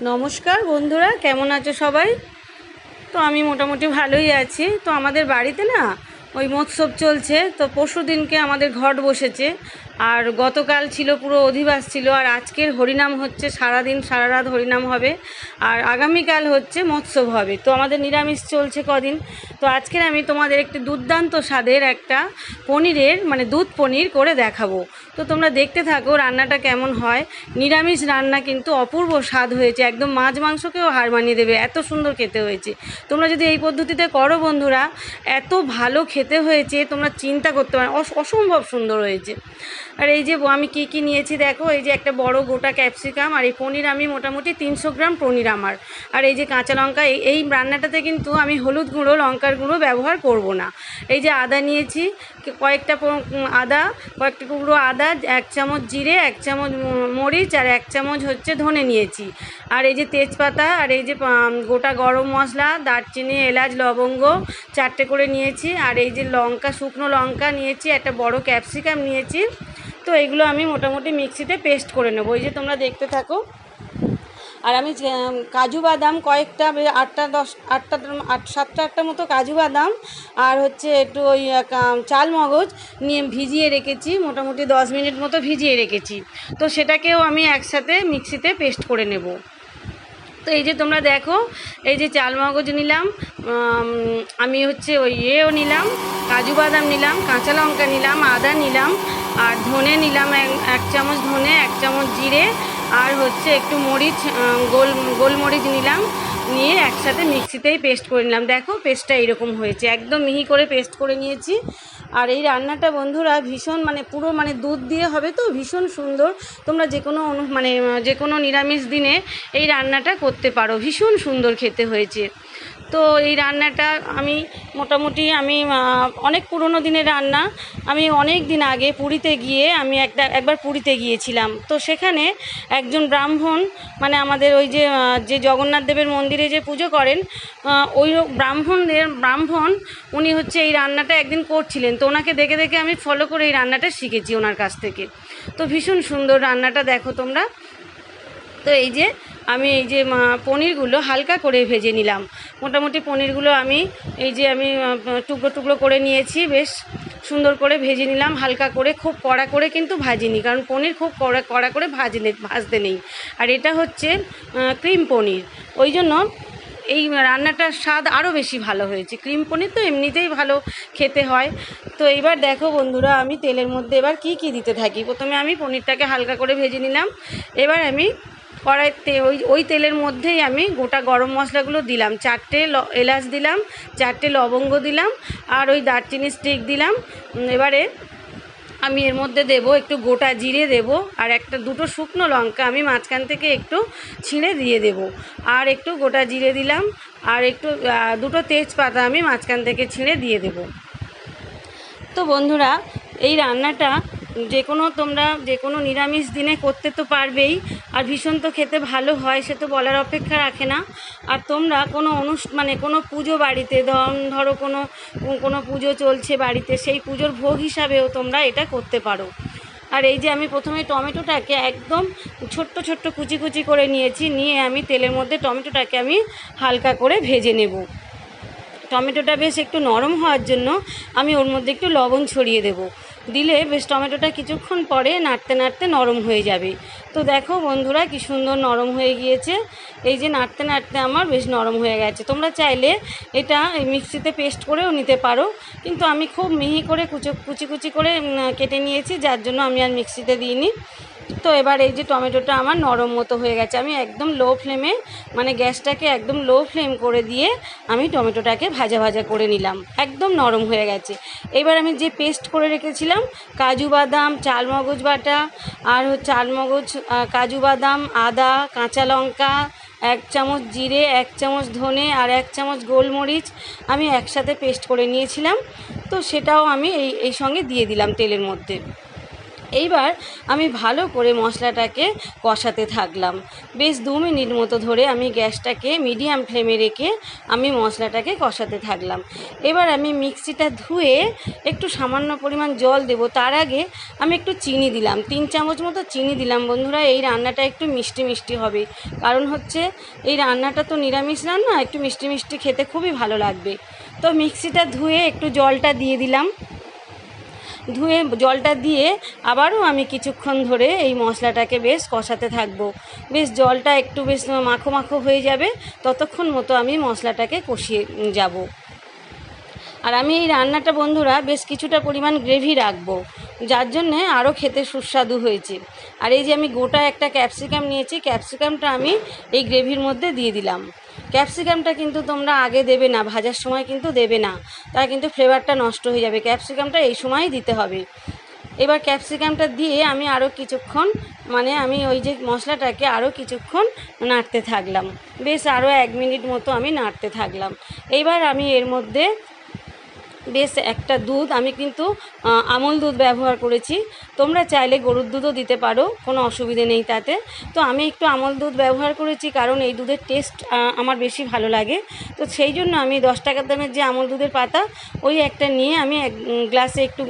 নমস্কার বন্ধুরা, কেমন আছো সবাই? তো আমি মোটামুটি ভালোই আছি। তো আমাদের বাড়িতে না ওই মৎসব চলছে, তো পরশু দিনকে আমাদের ঘট বসেছে, আর গতকাল ছিল পুরো অধিবাস ছিল, আর আজকের হরিনাম হচ্ছে, সারাদিন সারা রাত হরিনাম হবে, আর আগামীকাল হচ্ছে মৎসব হবে। তো আমাদের নিরামিষ চলছে কদিন। তো আজকের আমি তোমাদের একটি দুর্দান্ত স্বাদের একটা পনিরের মানে দুধ পনির করে দেখাবো। তো তোমরা দেখতে থাকো রান্নাটা কেমন হয়। নিরামিষ রান্না কিন্তু অপূর্ব স্বাদ হয়েছে, একদম মাছ মাংসকেও হার মানিয়ে দেবে, এত সুন্দর খেতে হয়েছে। তোমরা যদি এই পদ্ধতিতে করো বন্ধুরা, এত ভালো খেতে হয়েছে তোমরা চিন্তা করতে পারো, অসম্ভব সুন্দর হয়েছে। আর এই যে আমি কি কি নিয়েছি দেখো, এই যে একটা বড় গোটা ক্যাপসিকাম, আর এই পনির আমি মোটামুটি 300 গ্রাম পনির আমার। আর এই যে কাঁচা লঙ্কা, এই রান্নাটাতে কিন্তু আমি হলুদ গুঁড়ো লঙ্কার গুঁড়ো ব্যবহার করব না। এই যে আদা নিয়েছি, কয়েকটা আদা, কয়েকটা টুকরো আদা, 1 চামচ জিরে, 1 চামচ মরিচ, আর 1 চামচ হচ্ছে ধনে নিয়েছি। আর এই যে তেজপাতা, আর এই যে গোটা গরম মশলা, দারচিনি, এলাচ, লবঙ্গ 4টে করে নিয়েছি। আর এই যে লঙ্কা, শুকনো লঙ্কা নিয়েছি, একটা বড় ক্যাপসিকাম নিয়েছি। তো এগুলো আমি মোটামুটি মিক্সিতে পেস্ট করে নেবো। এই যে তোমরা দেখতে থাকো। আর আমি কাজু বাদাম কয়েকটা, 7টা মতো কাজু বাদাম, আর হচ্ছে একটু ওই চাল মগজ নিয়ে ভিজিয়ে রেখেছি, মোটামুটি 10 মিনিট মতো ভিজিয়ে রেখেছি। তো সেটাকেও আমি একসাথে মিক্সিতে পেস্ট করে নেব। তো এই যে তোমরা দেখো, এই যে চাল মগজ নিলাম, আমি হচ্ছে ওই নিলাম, কাজু বাদাম নিলাম, কাঁচা লঙ্কা নিলাম, আদা নিলাম, আর ধনে নিলাম 1 চামচ ধনে, 1 চামচ জিরে, আর হচ্ছে একটু মরিচ, গোলমরিচ নিলাম, নিয়ে একসাথে মিক্সিতেই পেস্ট করে নিলাম। দেখো পেস্টটা এরকম হয়েছে, একদম মিহি করে পেস্ট করে নিয়েছি। আর এই রান্নাটা বন্ধুরা ভীষণ পুরো দুধ দিয়ে হবে, তো ভীষণ সুন্দর। তোমরা যে কোনো নিরামিষ দিনে এই রান্নাটা করতে পারো, ভীষণ সুন্দর খেতে হয়েছে। তো এই রান্নাটা আমি মোটামুটি অনেক পুরনো দিনের রান্না। আমি অনেক দিন আগে পুরীতে গিয়ে একবার পুরীতে গিয়েছিলাম। তো সেখানে একজন ব্রাহ্মণ, আমাদের ওই যে জগন্নাথ দেবের মন্দিরে যে পুজো করেন, ওই ব্রাহ্মণ উনি হচ্ছে এই রান্নাটা একদিন করছিলেন। তো ওনাকে দেখে দেখে আমি ফলো করে এই রান্নাটা শিখেছি ওনার কাছ থেকে। তো ভীষণ সুন্দর রান্নাটা দেখো তোমরা। তো এই যে আমি পনিরগুলো হালকা করে ভেজে নিলাম। মোটামুটি পনিরগুলো আমি টুকরো টুকরো করে নিয়েছি, বেশ সুন্দর করে ভেজে নিলাম হালকা করে, খুব কড়া করে কিন্তু ভাজিনি, কারণ পনির খুব কড়া করে ভাজতে নেই। আর এটা হচ্ছে ক্রিম পনির, ওই জন্য এই রান্নাটার স্বাদ আরও বেশি ভালো হয়েছে। ক্রিম পনির তো এমনিতেই ভালো খেতে হয়। তো এবার দেখো বন্ধুরা, আমি তেলের মধ্যে এবার কি দিতে থাকি। প্রথমে আমি পনিরটাকে হালকা করে ভেজে নিলাম। এবার আমি কড়াইতে ওই তেলের মধ্যেই আমি গোটা গরম মশলাগুলো দিলাম, 4টে এলাচ দিলাম, 4টে লবঙ্গ দিলাম, আর ওই দারচিনি স্টিক দিলাম। এবারে আমি এর মধ্যে দেব একটু গোটা জিরে দেব, আর দুটো শুকনো লঙ্কা আমি মাঝখান থেকে একটু ছিঁড়ে দিয়ে দেব, আর একটু গোটা জিরে দিলাম, আর একটু দুটো তেজপাতা আমি মাঝখান থেকে ছিঁড়ে দিয়ে দেব। তো বন্ধুরা, এই রান্নাটা তোমরা যে কোনো নিরামিষ দিনে করতে তো পারবেই, আর ভীষণ তো খেতে ভালো হয়, সে তো বলার অপেক্ষা রাখে না। আর তোমরা কোনো কোনো পুজো বাড়িতে, ধরো কোনো পুজো চলছে বাড়িতে, সেই পুজোর ভোগ হিসাবেও তোমরা এটা করতে পারো। আর এই যে আমি প্রথমে টমেটোটাকে একদম ছোট্ট ছোট্ট কুচি কুচি করে নিয়েছি, নিয়ে আমি তেলের মধ্যে টমেটোটাকে আমি হালকা করে ভেজে নেব। টমেটোটা বেশ একটু নরম হওয়ার জন্য আমি ওর মধ্যে একটু লবণ ছড়িয়ে দেব, দিলে বেশ টমেটোটা কিছুক্ষণ পরে নাড়তে নাড়তে নরম হয়ে যাবে। তো দেখো বন্ধুরা কি সুন্দর নরম হয়ে গিয়েছে। এই যে নাড়তে নাড়তে আমার বেশ নরম হয়ে গেছে। তোমরা চাইলে এটা মিক্সিতে পেস্ট করেও নিতে পারো, কিন্তু আমি খুব মিহি করে কুচি কুচি করে কেটে নিয়েছি, যার জন্য আমি আর মিক্সিতে দিইনি। তো এবার এই যে টমেটোটা আমার নরম মতো হয়ে গেছে, আমি একদম লো ফ্লেমে গ্যাসটাকে একদম লো ফ্লেম করে দিয়ে আমি টমেটোটাকে ভাজা ভাজা করে নিলাম, একদম নরম হয়ে গেছে। এবার আমি যে পেস্ট করে রেখেছিলাম কাজু বাদাম, চালমগজ বাটা, আর চালমগজ, কাজু বাদাম, আদা, কাঁচা লঙ্কা, 1 চামচ জিরে, 1 চামচ ধনে, আর 1 চামচ গোলমরিচ আমি একসাথে পেস্ট করে নিয়েছিলাম। তো সেটাও আমি এই সঙ্গে দিয়ে দিলাম তেলের মধ্যে। এইবার আমি ভালো করে মশলাটাকে কষাতে থাকলাম। বেশ 2 মিনিট মতো ধরে আমি গ্যাসটাকে মিডিয়াম ফ্লেমে রেখে আমি মশলাটাকে কষাতে থাকলাম। এবার আমি মিক্সিটা ধুয়ে একটু সামান্য পরিমাণ জল দেব। তার আগে আমি একটু চিনি দিলাম, 3 চামচ মতো চিনি দিলাম। বন্ধুরা, এই রান্নাটা একটু মিষ্টি মিষ্টি হবে, কারণ হচ্ছে এই রান্নাটা তো নিরামিষ রান্না, একটু মিষ্টি মিষ্টি খেতে খুবই ভালো লাগবে। তো মিক্সিটা ধুয়ে একটু জলটা দিয়ে দিলাম। ধুয়ে জলটা দিয়ে আবারও আমি কিছুক্ষণ ধরে এই মশলাটাকে বেশ কষাতে থাকবো। বেশ জলটা একটু বেশ মাখো মাখো হয়ে যাবে, ততক্ষণ মতো আমি মশলাটাকে কষিয়ে যাব। আর আমি এই রান্নাটা বন্ধুরা বেশ কিছুটা পরিমাণ গ্রেভি রাখবো, যার জন্যে আরও খেতে সুস্বাদু হয়েছে। আর এই যে আমি গোটা একটা ক্যাপসিকাম নিয়েছি, ক্যাপসিকামটা আমি এই গ্রেভির মধ্যে দিয়ে দিলাম। ক্যাপসিকামটা কিন্তু তোমরা আগে দেবে না, ভাজার সময় কিন্তু দেবে না, তা কিন্তু ফ্লেভারটা নষ্ট হয়ে যাবে। ক্যাপসিকামটা এই সময়ই দিতে হবে। এবার ক্যাপসিকামটা দিয়ে আমি আরও কিছুক্ষণ আমি ওই যে মশলাটাকে আরও কিছুক্ষণ নাড়তে থাকলাম। বেশ আরও 1 মিনিট মতো আমি নাড়তে থাকলাম। এইবার আমি এর মধ্যে বেশ একটা দুধ, আমি কিন্তু আমুল দুধ ব্যবহার করেছি, তোমরা চাইলে গরুর দুধও দিতে পারো, কোনো অসুবিধে নেই তাতে। তো আমি একটু আমুল দুধ ব্যবহার করেছি, কারণ এই দুধের টেস্ট আমার বেশি ভালো লাগে। তো সেই জন্য আমি 10 টাকার দামের যে আমুল দুধের পাতা, ওই একটা নিয়ে আমি এক গ্লাসে একটু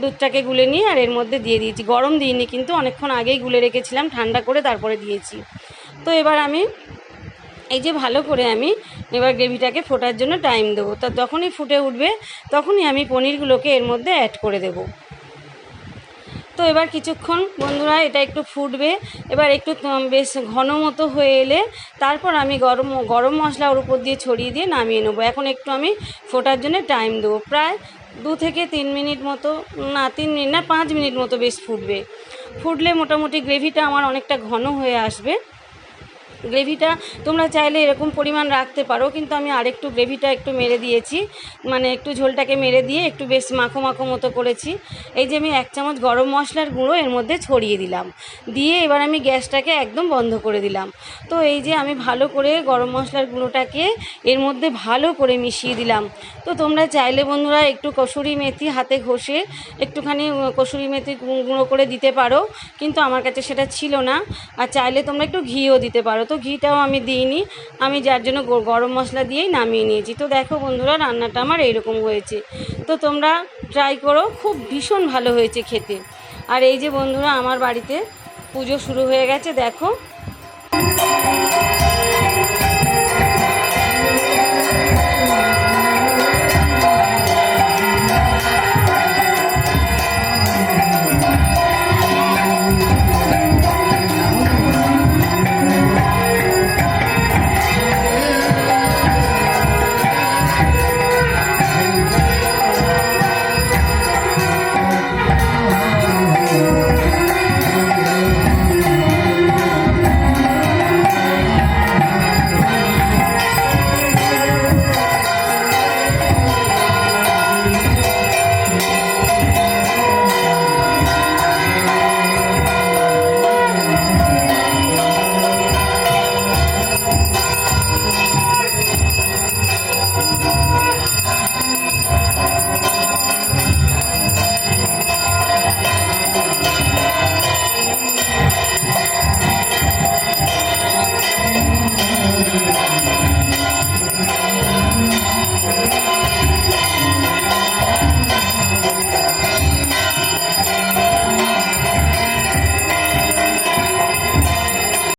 দুধটাকে গুলে নিয়ে আর এর মধ্যে দিয়ে দিয়েছি। গরম দিইনি কিন্তু, অনেকক্ষণ আগেই গুলে রেখেছিলাম, ঠান্ডা করে তারপরে দিয়েছি। তো এবার আমি এই যে ভালো করে আমি এবার গ্রেভিটাকে ফোটার জন্য টাইম দেবো। তো যখনই ফুটে উঠবে তখনই আমি পনিরগুলোকে এর মধ্যে অ্যাড করে দেব। তো এবার কিছুক্ষণ বন্ধুরা এটা একটু ফুটবে। এবার একটু বেশ ঘন মতো হয়ে এলে তারপর আমি গরম মশলা ওর উপর দিয়ে ছড়িয়ে দিয়ে নামিয়ে নেবো। এখন একটু আমি ফোটার জন্য টাইম দেবো, প্রায় 2 থেকে 3 মিনিট মতো, না 3 মিনিট না 5 মিনিট মতো বেশ ফুটবে। ফুটলে মোটামুটি গ্রেভিটা আমার অনেকটা ঘন হয়ে আসবে। গ্রেভিটা তোমরা চাইলে এরকম পরিমাণ রাখতে পারো, কিন্তু আমি আরেকটু গ্রেভিটা একটু মেরে দিয়েছি, একটু ঝোলটাকে মেরে দিয়ে একটু বেশ মাখো মাখো মতো করেছি। এই যে আমি 1 চামচ গরম মশলার গুঁড়ো এর মধ্যে ছড়িয়ে দিলাম, দিয়ে এবার আমি গ্যাসটাকে একদম বন্ধ করে দিলাম। তো এই যে আমি ভালো করে গরম মশলার গুঁড়োটাকে এর মধ্যে ভালো করে মিশিয়ে দিলাম। তো তোমরা চাইলে বন্ধুরা একটু কসুরি মেথি হাতে ঘষে একটুখানি কসুরি মেথি গুঁড়ো করে দিতে পারো, কিন্তু আমার কাছে সেটা ছিল না। আর চাইলে তোমরা একটু ঘিও দিতে পারো, তো ঘিটাও আমি দিইনি, আমি যার জন্য গরম মশলা দিয়েই নামিয়ে নিয়েছি। তো দেখো বন্ধুরা, রান্নাটা আমার এইরকম হয়েছে। তো তোমরা ট্রাই করো, খুব ভীষণ ভালো হয়েছে খেতে। আর এই যে বন্ধুরা, আমার বাড়িতে পুজো শুরু হয়ে গেছে, দেখো।